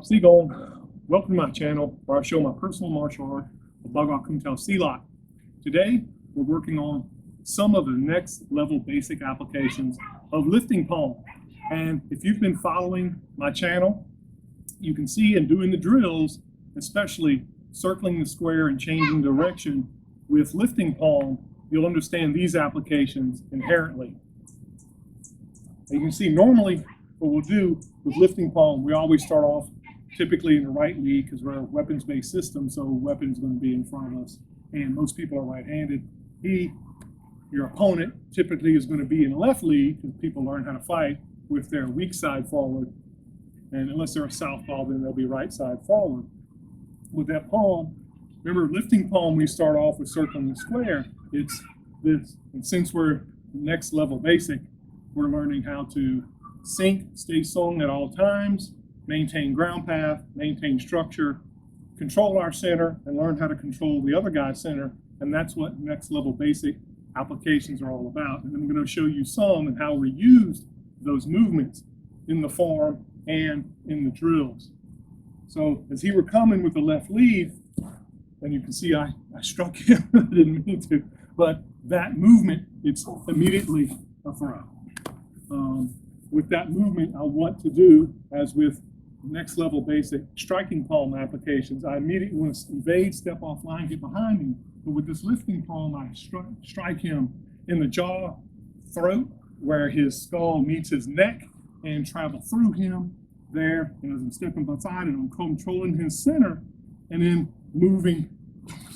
Sigung. Welcome to my channel where I show my personal martial art of Bagua Kuntao Silat. Today, we're working on some of the next level basic applications of lifting palm. And if you've been following my channel, you can see in doing the drills, especially circling the square and changing direction with lifting palm, you'll understand these applications inherently. And you can see normally what we'll do with lifting palm, we always start off typically in the right lead because we're a weapons-based system, so weapon's going to be in front of us, and most people are right-handed. Your opponent, typically is going to be in the left lead because people learn how to fight with their weak side forward, and unless they're a southpaw, then they'll be right side forward. With that palm, remember lifting palm, we start off with circling the square. It's this, and since we're next level basic, we're learning how to sink, stay sung at all times, maintain ground path, maintain structure, control our center, and learn how to control the other guy's center. And that's what next level basic applications are all about. And I'm going to show you some and how we used those movements in the form and in the drills. So as he were coming with the left lead, and you can see I struck him, I didn't mean to, but that movement, it's immediately a throw. With that movement, I want to do, as with next level basic striking palm applications, I immediately want to evade, step off line, get behind him. But with this lifting palm, I strike him in the jaw, throat, where his skull meets his neck, and travel through him there. And as I'm stepping beside him, I'm controlling his center, and then moving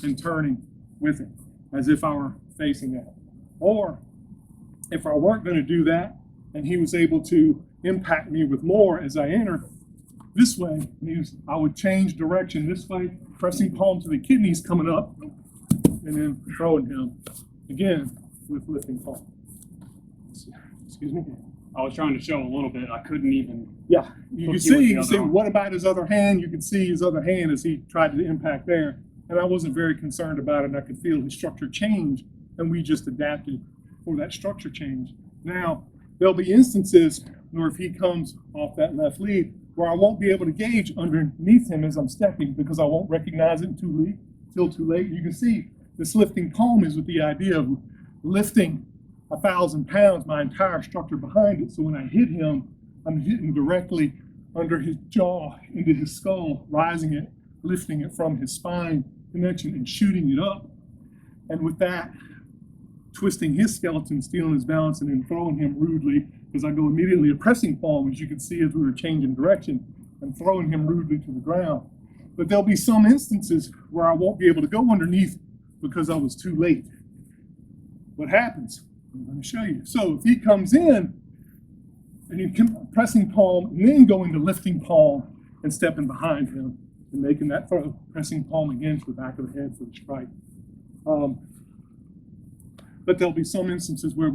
and turning with it, as if I were facing that. Or if I weren't going to do that, and he was able to impact me with more as I enter this way, means I would change direction this way, pressing palm to the kidneys coming up, and then throwing him again with lifting palm. Excuse me. I was trying to show a little bit. I couldn't even. Yeah, you can see, what about his other hand? You could see his other hand as he tried to impact there. And I wasn't very concerned about it, and I could feel his structure change, and we just adapted for that structure change. Now, there'll be instances where if he comes off that left lead, where I won't be able to gauge underneath him as I'm stepping because I won't recognize it until too late. You can see this lifting palm is with the idea of lifting 1,000 pounds, my entire structure behind it. So when I hit him, I'm hitting directly under his jaw, into his skull, rising it, lifting it from his spine connection and shooting it up. And with that, twisting his skeleton, stealing his balance, and then throwing him rudely, because I go immediately a pressing palm, as you can see as we were changing direction, and throwing him rudely to the ground. But there'll be some instances where I won't be able to go underneath because I was too late. What happens? I'm going to show you. So if he comes in, and you can pressing palm, and then going to lifting palm and stepping behind him and making that throw, pressing palm again to the back of the head for the strike. But there'll be some instances where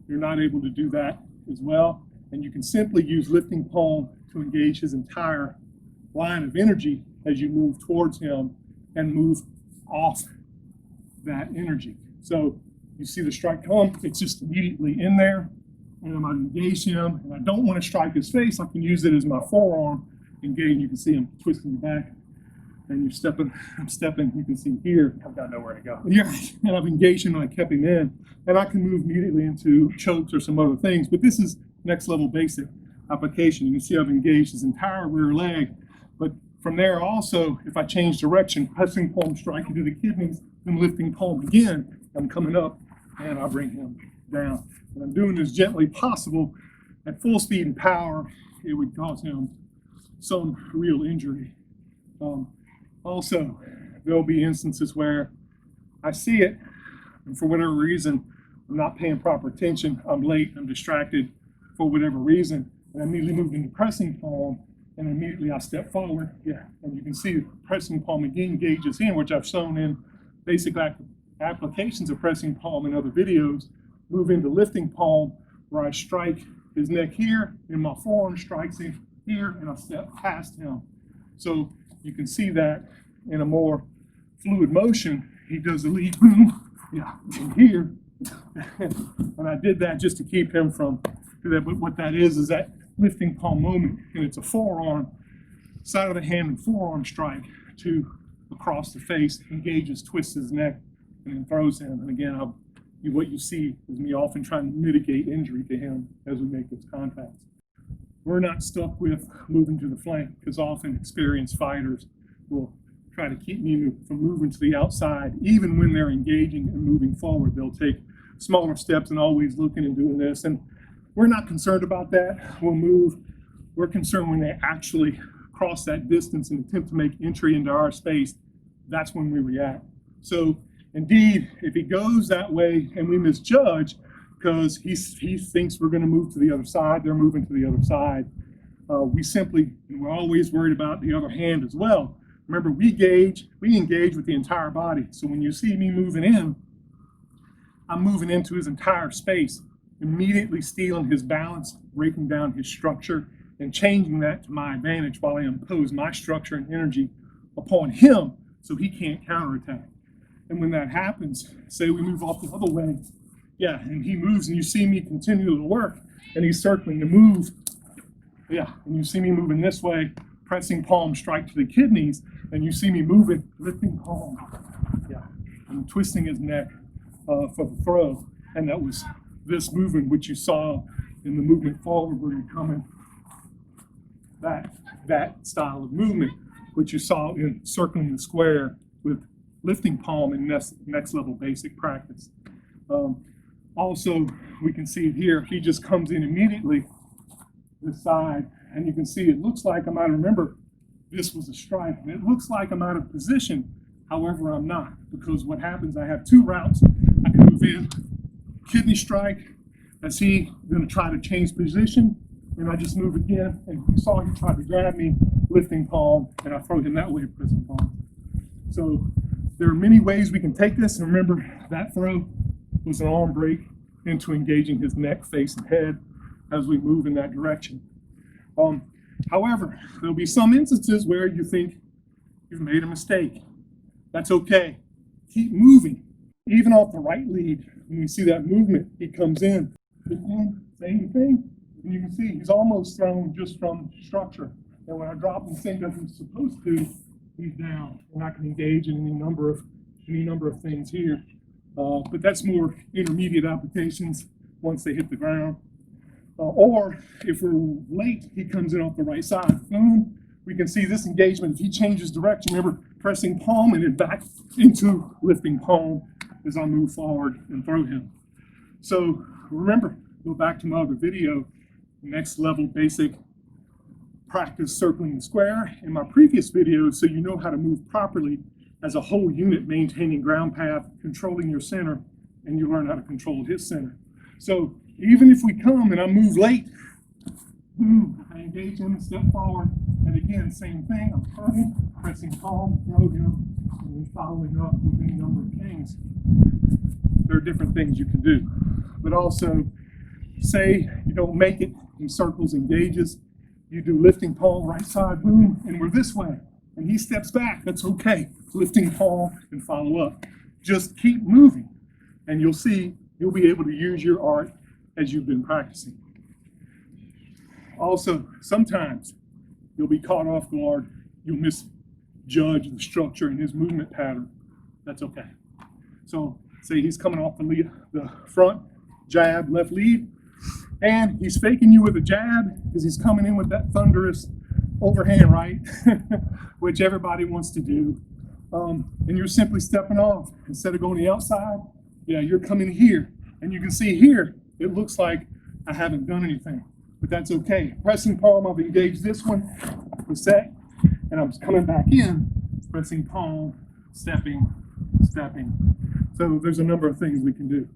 you're not able to do that as well. And you can simply use lifting palm to engage his entire line of energy as you move towards him and move off that energy. So you see the strike come, it's just immediately in there, and I'm going to engage him, and I don't want to strike his face. I can use it as my forearm, engage. You can see him twisting back. And I'm stepping, you can see here. I've got nowhere to go. Yeah, and I've engaged him and I kept him in. And I can move immediately into chokes or some other things, but this is next level basic application. You can see I've engaged his entire rear leg. But from there also, if I change direction, pressing palm, striking to the kidneys, then lifting palm again, I'm coming up and I bring him down. And I'm doing this gently possible. At full speed and power, it would cause him some real injury. Also, there'll be instances where I see it, and for whatever reason, I'm not paying proper attention, I'm late, I'm distracted for whatever reason, and I immediately move into pressing palm, and immediately I step forward, and you can see pressing palm again engages in, which I've shown in basic applications of pressing palm in other videos, move into lifting palm, where I strike his neck here, and my forearm strikes him here, and I step past him. So you can see that in a more fluid motion. He does the lead boom, from here. And I did that just to keep him from that. But what that is that lifting palm moment, and it's a forearm side of the hand and forearm strike to across the face, engages, twists his neck, and then throws him. And again, what you see is me often trying to mitigate injury to him as we make those contacts. We're not stuck with moving to the flank, because often experienced fighters will try to keep me from moving to the outside. Even when they're engaging and moving forward, they'll take smaller steps and always looking and doing this. And we're not concerned about that. We'll move. We're concerned when they actually cross that distance and attempt to make entry into our space. That's when we react. So indeed, if he goes that way and we misjudge because he thinks we're going to move to the other side, they're moving to the other side, we're always worried about the other hand as well. Remember, we engage with the entire body. So when you see me moving in, I'm moving into his entire space, immediately stealing his balance, breaking down his structure, and changing that to my advantage while I impose my structure and energy upon him so he can't counterattack. And when that happens, say we move off the other way, yeah, and he moves and you see me continue to work and he's circling to move, yeah, and you see me moving this way, pressing palm strike to the kidneys, and you see me moving, lifting palm, yeah, and twisting his neck for the throw. And that was this movement which you saw in the movement forward where you're coming, that style of movement, which you saw in circling the square with lifting palm in next level basic practice. Also, we can see it here. He just comes in immediately this side, and you can see it looks like I'm out of, remember, this was a strike, and it looks like I'm out of position. However, I'm not, because what happens, I have two routes. I can move in, kidney strike, as he going to try to change position, and I just move again, and you saw he tried to grab me, lifting palm, and I throw him that way, pressing palm. So there are many ways we can take this, and remember, that throw was an arm break into engaging his neck, face, and head as we move in that direction. However, there'll be some instances where you think you've made a mistake. That's okay. Keep moving. Even off the right lead, when we see that movement, he comes in. Again, same thing. And you can see he's almost thrown just from structure. And when I drop him, same as he's supposed to, he's down. And I can engage in any number of things here. But that's more intermediate applications once they hit the ground. Or if we're late, he comes in off the right side. Boom. We can see this engagement. If he changes direction, remember, pressing palm and then back into lifting palm as I move forward and throw him. So remember, go back to my other video, next level basic practice circling the square in my previous video, so you know how to move properly as a whole unit, maintaining ground path, controlling your center, and you learn how to control his center. So even if we come and I move late, boom, I engage him and step forward, and again, same thing, I'm turning, pressing palm, throw him, and then following up with any number of things. There are different things you can do. But also, say you don't make it, he circles, engages, you do lifting palm, right side, boom, and we're this way. And he steps back, that's okay. Lifting palm and follow up. Just keep moving, and you'll see you'll be able to use your art as you've been practicing. Also, sometimes you'll be caught off guard, you'll misjudge the structure and his movement pattern. That's okay. So say he's coming off the front, jab, left lead, and he's faking you with a jab because he's coming in with that thunderous overhand right, which everybody wants to do. And you're simply stepping off. Instead of going the outside, yeah, you're coming here. And you can see here, it looks like I haven't done anything, but that's okay. Pressing palm, I've engaged this one, reset, and I'm coming back in, pressing palm, stepping. So there's a number of things we can do.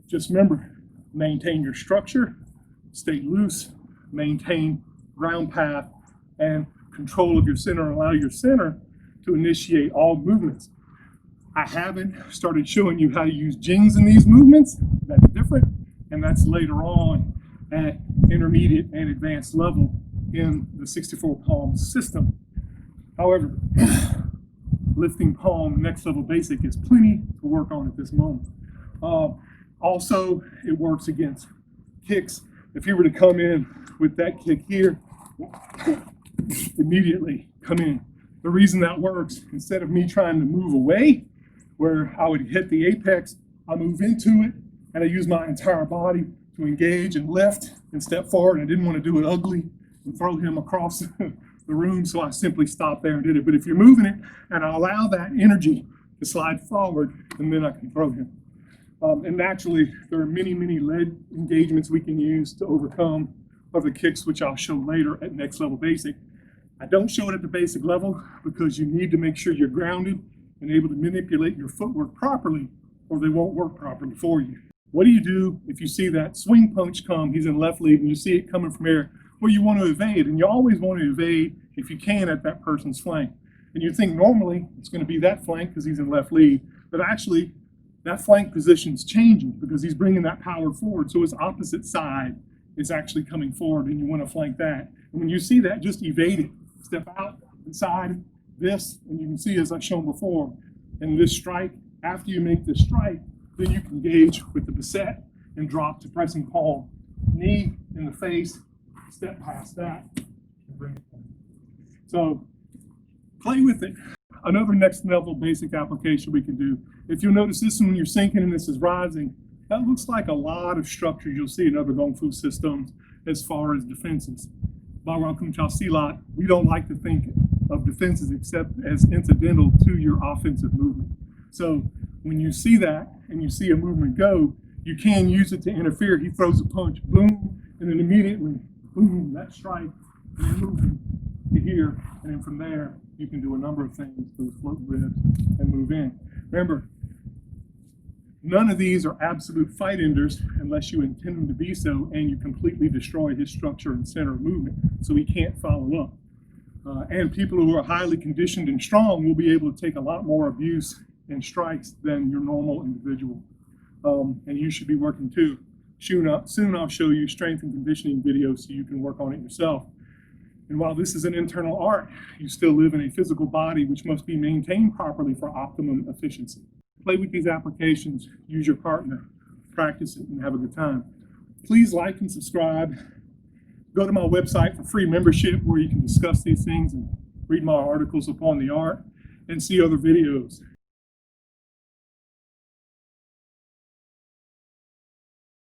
Just remember, maintain your structure, stay loose, maintain ground path, and control of your center, allow your center to initiate all movements. I haven't started showing you how to use jings in these movements. That's different, and that's later on at intermediate and advanced level in the 64 palm system. However, lifting palm, next level basic, is plenty to work on at this moment. Also, it works against kicks. If you were to come in with that kick here, immediately come in. The reason that works, instead of me trying to move away, where I would hit the apex, I move into it and I use my entire body to engage and lift and step forward. I didn't want to do it ugly and throw him across the room, so I simply stopped there and did it. But if you're moving it and I allow that energy to slide forward, and then I can throw him. And naturally, there are many, many lead engagements we can use to overcome other kicks, which I'll show later at next level basic. I don't show it at the basic level because you need to make sure you're grounded and able to manipulate your footwork properly, or they won't work properly for you. What do you do if you see that swing punch come, he's in left lead, and you see it coming from here? Well, you want to evade, and you always want to evade if you can at that person's flank. And you think normally it's going to be that flank because he's in left lead, but actually that flank position's changing because he's bringing that power forward. So his opposite side is actually coming forward, and you want to flank that. And when you see that, just evade it. Step out inside this, and you can see, as I've shown before, in this strike, after you make this strike, then you can engage with the beset and drop to pressing palm. Knee in the face, step past that, and bring it down. So play with it. Another next level basic application we can do. If you'll notice this one, when you're sinking and this is rising, that looks like a lot of structures you'll see in other Kung Fu systems as far as defenses. Bagua Kuntao Silat, we don't like to think of defenses except as incidental to your offensive movement. So when you see that and you see a movement go, you can use it to interfere. He throws a punch, boom, and then immediately, boom, that strike, and then moving to here, and then from there, you can do a number of things, those float ribs, and move in. Remember, none of these are absolute fight enders unless you intend them to be so, and you completely destroy his structure and center of movement, so he can't follow up. And people who are highly conditioned and strong will be able to take a lot more abuse and strikes than your normal individual. And you should be working too. Soon I'll show you strength and conditioning videos so you can work on it yourself. And while this is an internal art, you still live in a physical body which must be maintained properly for optimum efficiency. Play with these applications, use your partner, practice it, and have a good time. Please like and subscribe. Go to my website for free membership where you can discuss these things and read my articles upon the art and see other videos.